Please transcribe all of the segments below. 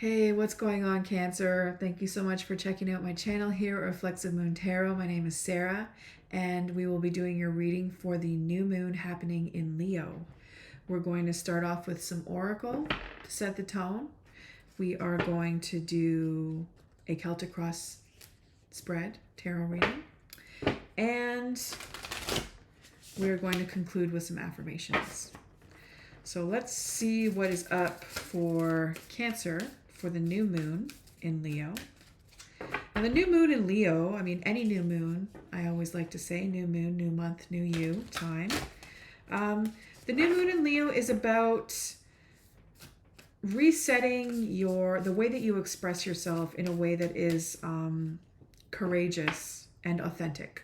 Hey, what's going on, Cancer? Thank you so much for checking out my channel here at Reflexive Moon Tarot. My name is Sarah, and we will be doing your reading for the new moon happening in Leo. We're going to start off with some oracle to set the tone. We are going to do a Celtic Cross spread tarot reading, and we're going to conclude with some affirmations. So let's see what is up for Cancer for the new moon in Leo. Now the new moon in Leo, I mean any new moon, I always like to say new moon, new month, new you time. The new moon in Leo is about resetting the way that you express yourself in a way that is courageous and authentic.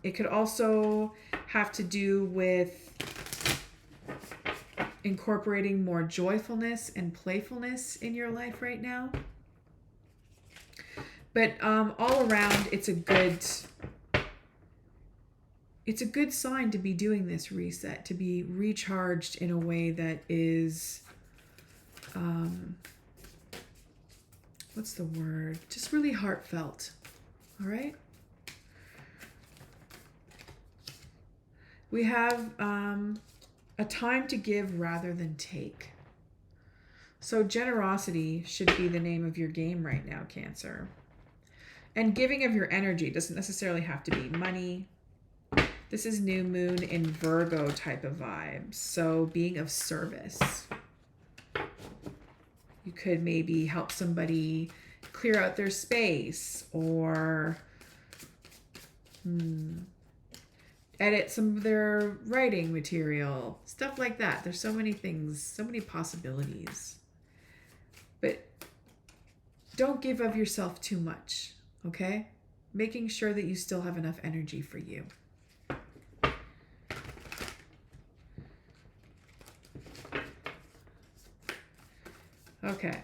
It could also have to do with incorporating more joyfulness and playfulness in your life right now. But all around, it's a good sign to be doing this reset, to be recharged in a way that is, what's the word? Just really heartfelt. All right. We have a time to give rather than take. So generosity should be the name of your game right now, Cancer. And giving of your energy doesn't necessarily have to be money. This is new moon in Virgo type of vibes. So being of service. You could maybe help somebody clear out their space or edit some of their writing material, stuff like that. There's so many things, so many possibilities. But don't give of yourself too much, okay? Making sure that you still have enough energy for you. Okay.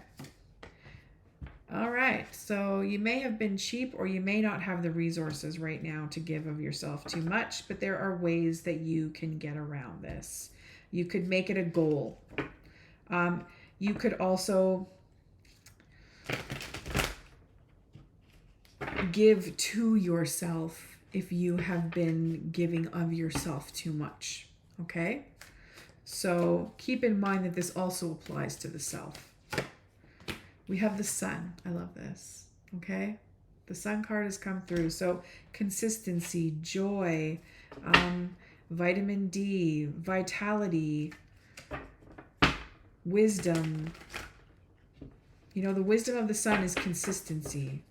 All right, so you may have been cheap or you may not have the resources right now to give of yourself too much, but there are ways that you can get around this. You could make it a goal. You could also give to yourself if you have been giving of yourself too much, okay? So keep in mind that this also applies to the self. We have the sun. I love this. Okay. The sun card has come through. So consistency, joy, vitamin D, vitality, wisdom. You know, the wisdom of the sun is consistency.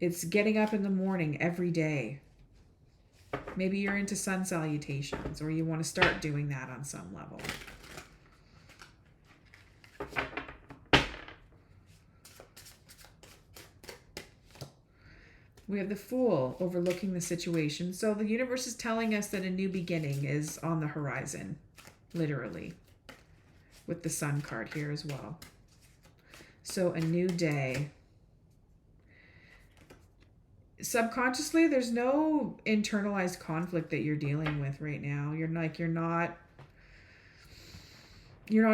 It's getting up in the morning every day. Maybe you're into sun salutations or you want to start doing that on some level. We have the Fool overlooking the situation. So the universe is telling us that a new beginning is on the horizon, literally, with the Sun card here as well. So a new day. Subconsciously, there's no internalized conflict that you're dealing with right now. You're not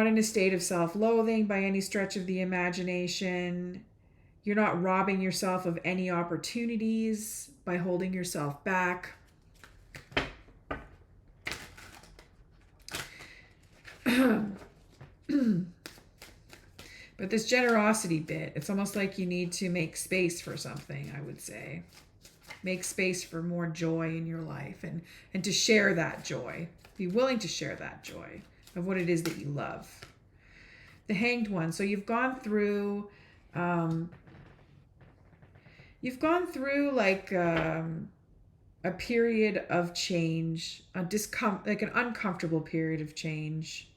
in a state of self-loathing by any stretch of the imagination. You're not robbing yourself of any opportunities by holding yourself back. But this generosity bit, it's almost like you need to make space for something, I would say. Make space for more joy in your life and to share that joy. Be willing to share that joy of what it is that you love. The Hanged One. So you've gone through like a period of change, like an uncomfortable period of change.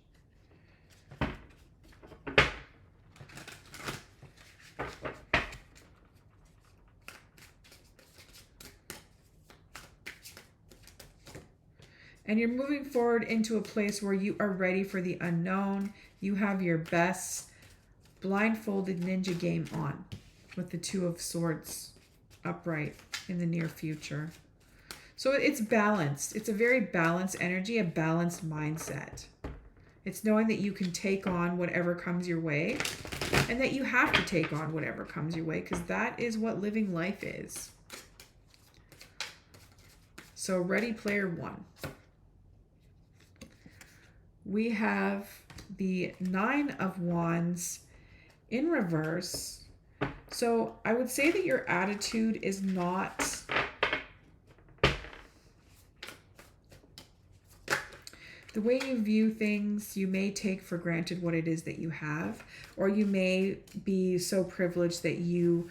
And you're moving forward into a place where you are ready for the unknown. You have your best blindfolded ninja game on with the Two of Swords upright in the near future. So it's balanced. It's a very balanced energy, a balanced mindset. It's knowing that you can take on whatever comes your way, and that you have to take on whatever comes your way, because that is what living life is. So Ready Player One. We have the Nine of Wands in reverse. So I would say that your attitude is not the way you view things. You may take for granted what it is that you have, or you may be so privileged that you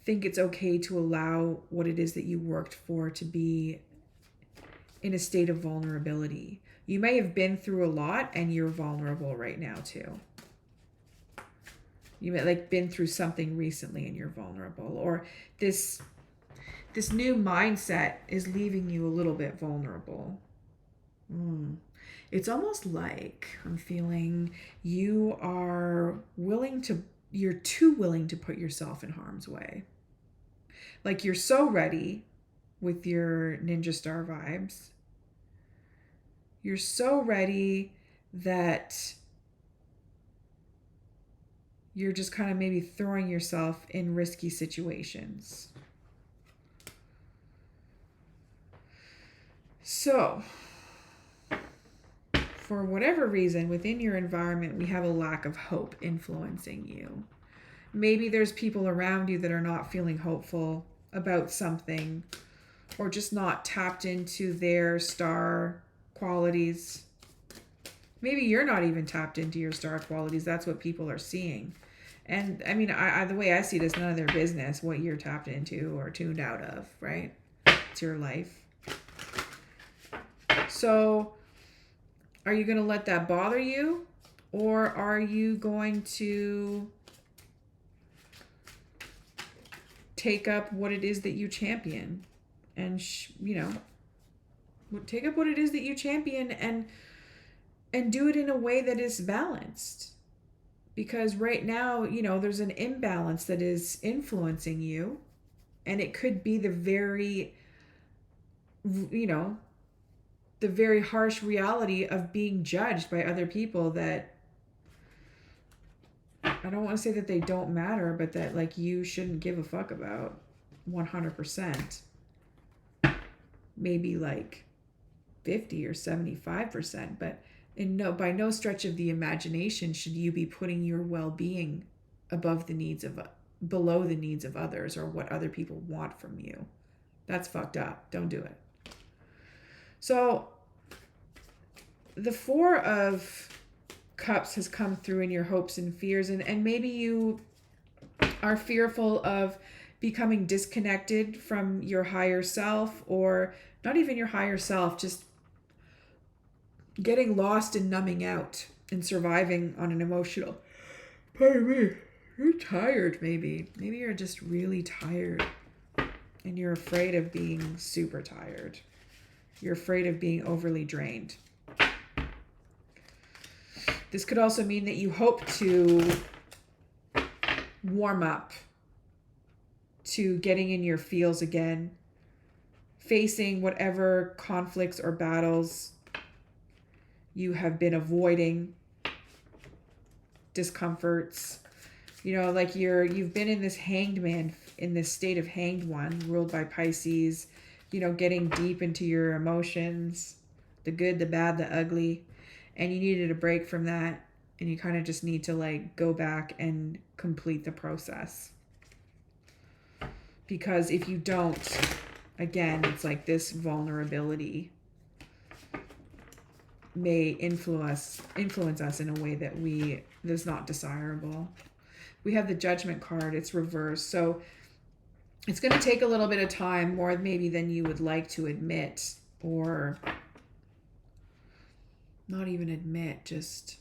think it's okay to allow what it is that you worked for to be in a state of vulnerability. You may have been through a lot and you're vulnerable right now too. You may like been through something recently and you're vulnerable, or this new mindset is leaving you a little bit vulnerable. It's almost like I'm feeling you're too willing to put yourself in harm's way. Like you're so ready with your ninja star vibes. You're so ready that you're just kind of maybe throwing yourself in risky situations. So, for whatever reason, within your environment, we have a lack of hope influencing you. Maybe there's people around you that are not feeling hopeful about something, or just not tapped into their star qualities. Maybe you're not even tapped into your star qualities. That's what people are seeing. And I mean, I the way I see it is none of their business what you're tapped into or tuned out of, right? It's your life. So are you going to let that bother you? Or are you going to take up what it is that you champion? And, take up what it is that you champion and do it in a way that is balanced. Because right now, there's an imbalance that is influencing you. And it could be the very harsh reality of being judged by other people that, I don't want to say that they don't matter, but that like you shouldn't give a fuck about 100%. Maybe like 50 or 75%, but by no stretch of the imagination should you be putting your well-being below the needs of others or what other people want from you. That's fucked up. Don't do it. So the Four of Cups has come through in your hopes and fears, and maybe you are fearful of becoming disconnected from your higher self, or not even your higher self, just getting lost and numbing out and surviving on an emotional. Pardon me. You're tired, maybe. Maybe you're just really tired and you're afraid of being super tired. You're afraid of being overly drained. This could also mean that you hope to warm up to getting in your feels again, facing whatever conflicts or battles you have been avoiding, discomforts. Like you've been in this in this state of hanged one, ruled by Pisces, getting deep into your emotions, the good, the bad, the ugly, and you needed a break from that, and you kind of just need to like go back and complete the process. Because if you don't, again, it's like this vulnerability may influence us in a way that's not desirable. We have the Judgment card. It's reversed. So it's going to take a little bit of time, more maybe than you would like to admit, or not even admit, just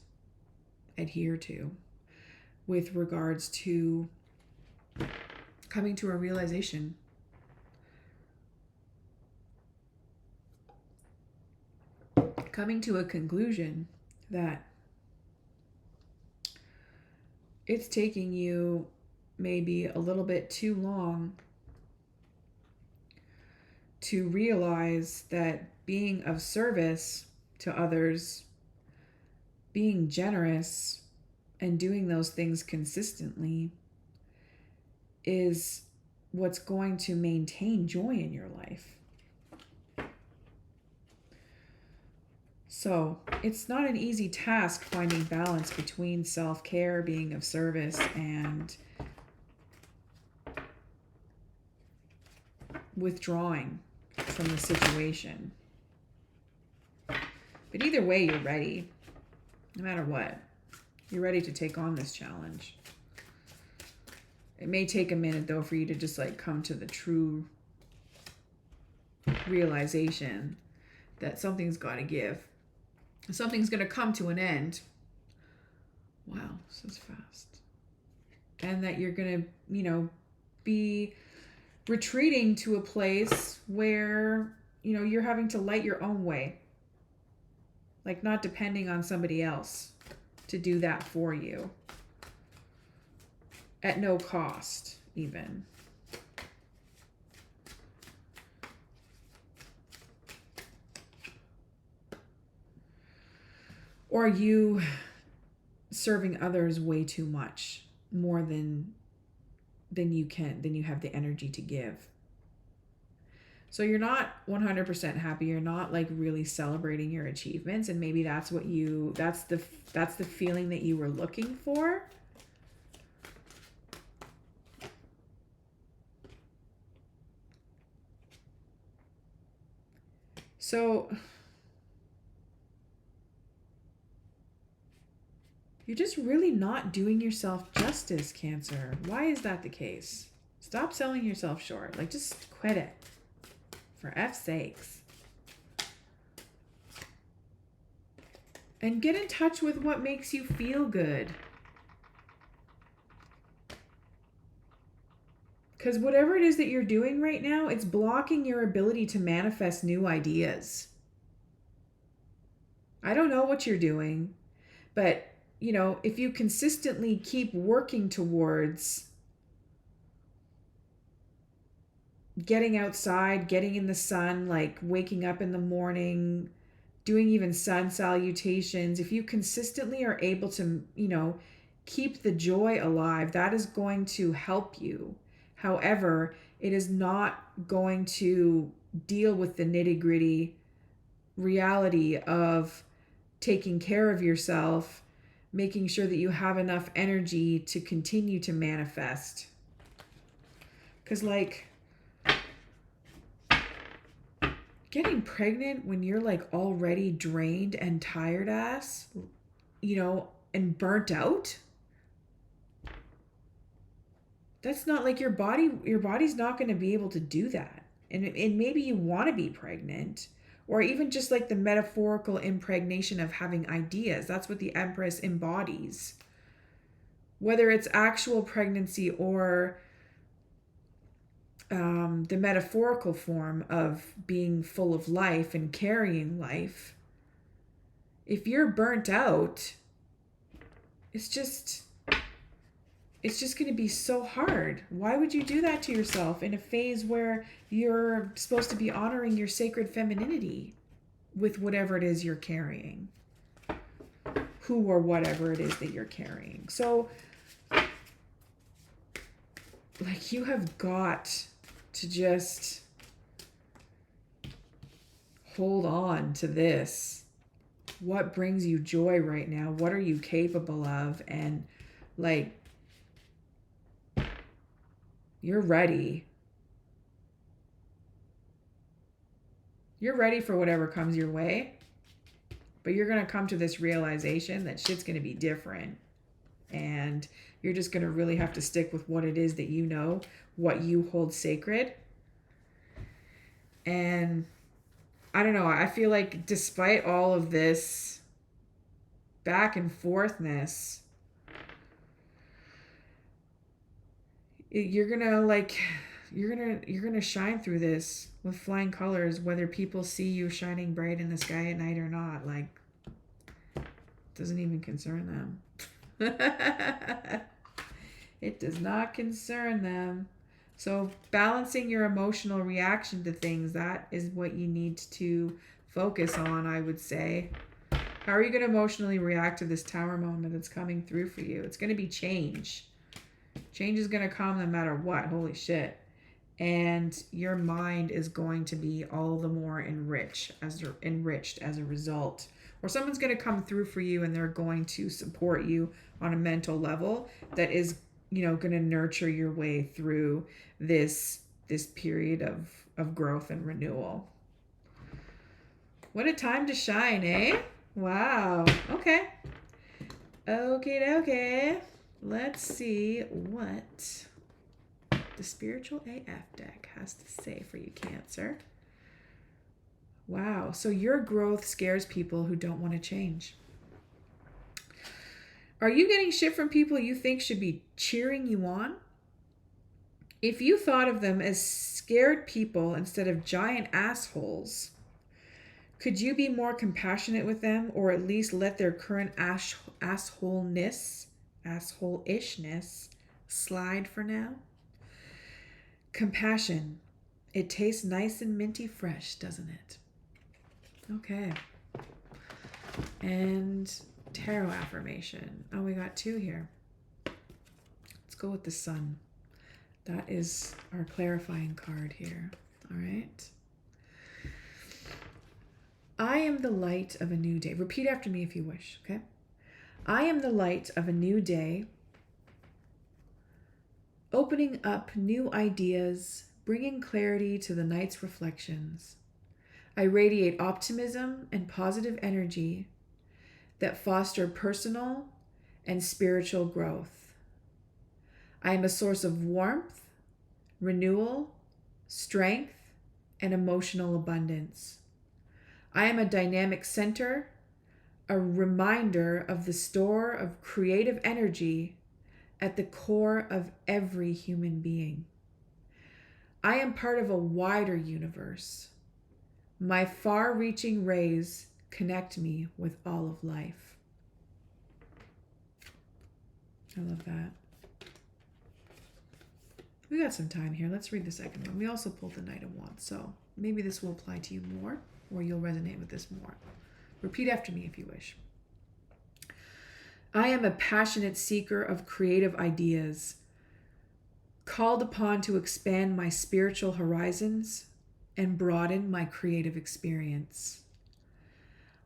adhere to, with regards to coming to a realization. Coming to a conclusion that it's taking you maybe a little bit too long to realize that being of service to others, being generous and doing those things consistently is what's going to maintain joy in your life. So it's not an easy task finding balance between self-care, being of service, and withdrawing from the situation. But either way, you're ready. No matter what, you're ready to take on this challenge. It may take a minute, though, for you to just like come to the true realization that something's got to give. Something's going to come to an end. Wow, this is fast. And that you're going to, be retreating to a place where, you're having to light your own way. Like not depending on somebody else to do that for you. At no cost, even. Or you serving others way too much, more than you have the energy to give. So you're not 100% happy. You're not like really celebrating your achievements, and maybe that's the feeling that you were looking for. So you're just really not doing yourself justice, Cancer. Why is that the case? Stop selling yourself short. Like, just quit it. For F's sakes. And get in touch with what makes you feel good. Because whatever it is that you're doing right now, it's blocking your ability to manifest new ideas. I don't know what you're doing, but, if you consistently keep working towards getting outside, getting in the sun, like waking up in the morning, doing even sun salutations, if you consistently are able to, keep the joy alive, that is going to help you. However, it is not going to deal with the nitty-gritty reality of taking care of yourself, making sure that you have enough energy to continue to manifest. Because getting pregnant when you're like already drained and tired ass, and burnt out, that's not like your body's not going to be able to do that. And maybe you want to be pregnant, or even just like the metaphorical impregnation of having ideas. That's what the Empress embodies. Whether it's actual pregnancy or the metaphorical form of being full of life and carrying life, if you're burnt out, it's just going to be so hard. Why would you do that to yourself in a phase where you're supposed to be honoring your sacred femininity with whatever it is you're carrying? Who or whatever it is that you're carrying. So, you have got to just hold on to this. What brings you joy right now? What are you capable of? And you're ready. You're ready for whatever comes your way. But you're going to come to this realization that shit's going to be different. And you're just going to really have to stick with what it is that you know, what you hold sacred. And I don't know, I feel like despite all of this back and forthness, you're gonna shine through this with flying colors, whether people see you shining bright in the sky at night or not. Doesn't even concern them. It does not concern them. So balancing your emotional reaction to things, that is what you need to focus on, I would say. How are you going to emotionally react to this Tower moment that's coming through for you? It's going to be change. Change is going to come no matter what. Holy shit. And your mind is going to be all the more enriched as a result. Or someone's going to come through for you and they're going to support you on a mental level that is, going to nurture your way through this period of growth and renewal. What a time to shine, eh? Wow. Okay. Okay. Let's see what the Spiritual AF deck has to say for you, Cancer. Wow. So your growth scares people who don't want to change. Are you getting shit from people you think should be cheering you on? If you thought of them as scared people instead of giant assholes, could you be more compassionate with them, or at least let their current assholishness slide for now? Compassion. It tastes nice and minty fresh, doesn't it? Okay. And tarot affirmation. Oh, we got 2 here. Let's go with the Sun. That is our clarifying card here. All right. I am the light of a new day. Repeat after me if you wish, okay? I am the light of a new day, opening up new ideas, bringing clarity to the night's reflections. I radiate optimism and positive energy that foster personal and spiritual growth. I am a source of warmth, renewal, strength, and emotional abundance. I am a dynamic center, a reminder of the store of creative energy at the core of every human being. I am part of a wider universe. My far-reaching rays connect me with all of life. I love that. We got some time here. Let's read the second one. We also pulled the Knight of Wands, so maybe this will apply to you more, or you'll resonate with this more. Repeat after me if you wish. I am a passionate seeker of creative ideas, called upon to expand my spiritual horizons and broaden my creative experience.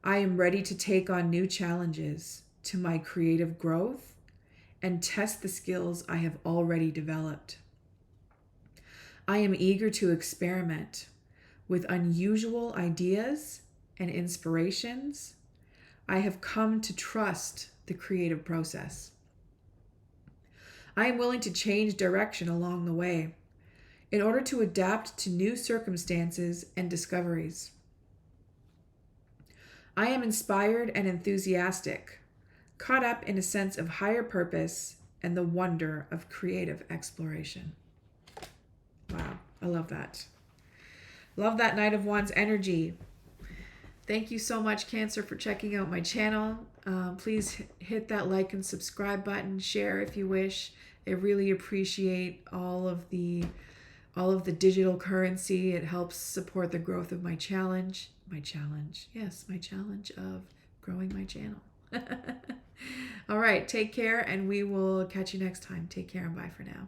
I am ready to take on new challenges to my creative growth and test the skills I have already developed. I am eager to experiment with unusual ideas and inspirations. I have come to trust the creative process. I am willing to change direction along the way in order to adapt to new circumstances and discoveries. I am inspired and enthusiastic, caught up in a sense of higher purpose and the wonder of creative exploration. Wow, I love that. Love that Knight of Wands energy. Thank you so much, Cancer, for checking out my channel. Please hit that like and subscribe button. Share if you wish. I really appreciate all of the digital currency. It helps support the growth of my challenge. My challenge of growing my channel. All right, take care, and we will catch you next time. Take care and bye for now.